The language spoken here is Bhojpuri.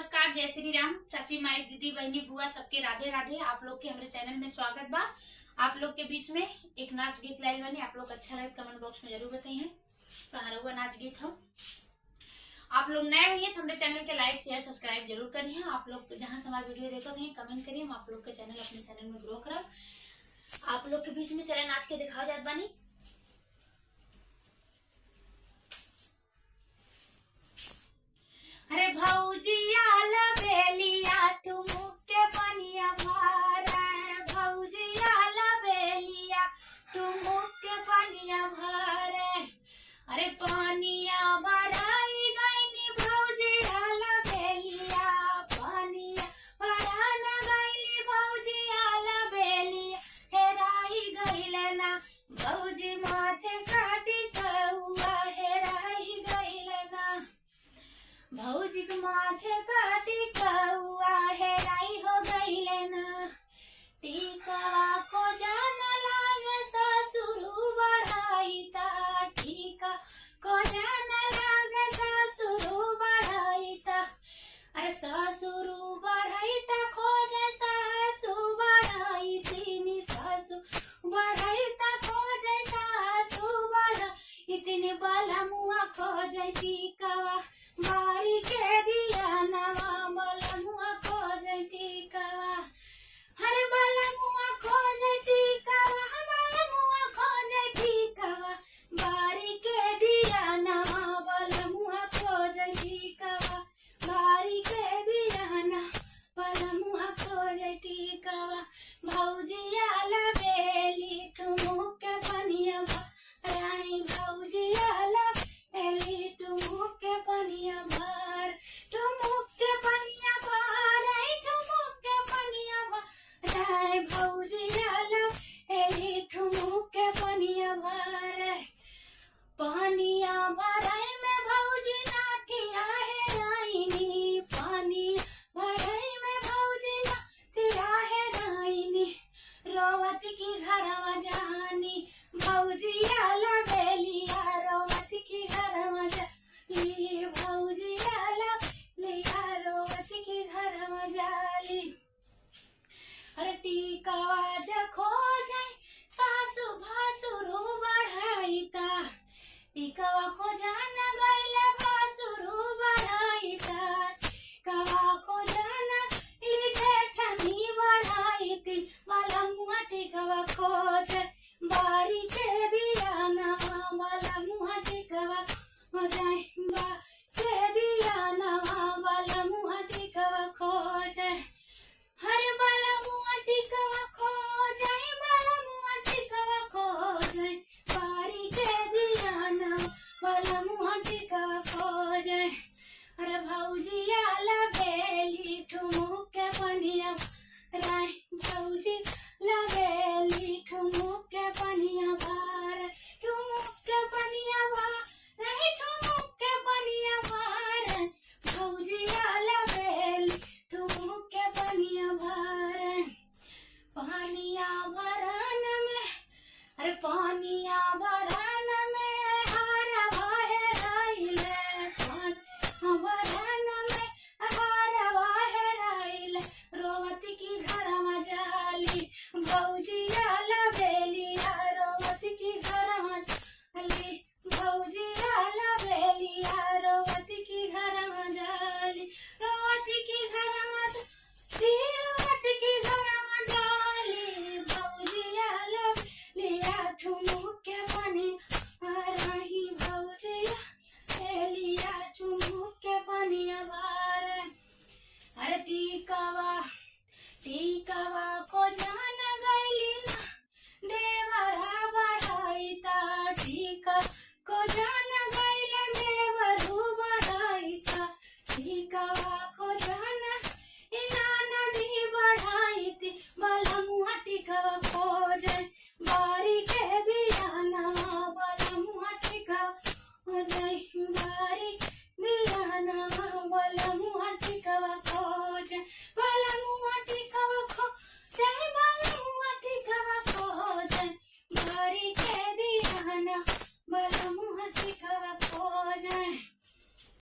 नमस्कार, जय श्री राम। चाची माई दीदी बहनी बुआ सबके राधे राधे। आप लोग के हमारे चैनल में स्वागत बा। आप लोग के बीच में एक नाच गीत लाइल बनी। आप लोग अच्छा लगे कमेंट बॉक्स में जरूर बताइए कहाँ रहुआ नाच गीत हो। आप लोग नए हुए तो हमारे चैनल के लाइक शेयर सब्सक्राइब जरूर करिए। आप लोग जहाँ से हमारी वीडियो देखोगे कमेंट करिए, हम आप लोग के चैनल अपने चैनल में ग्रो करब। आप लोग के बीच में चले नाच के दिखाओ जात बानी। अरे भौजिया लबेलिया ठुमुक के पनिया भरे, भौजिया लबेलिया ठुमुक के पनिया भरे। अरे पनिया भराई गईनी भौजिया लबेलिया, पनिया भरान गईनी भौजिया लबेलिया। हेराई गईल ना भौजी माथे काटी कौआ, हेराई गईल ना भौजी के माथे काटी कौआ, हेराई हो गईले ना। टीकवा को जान लागे ससुरु बढ़ाई ता, टीका को जान लागे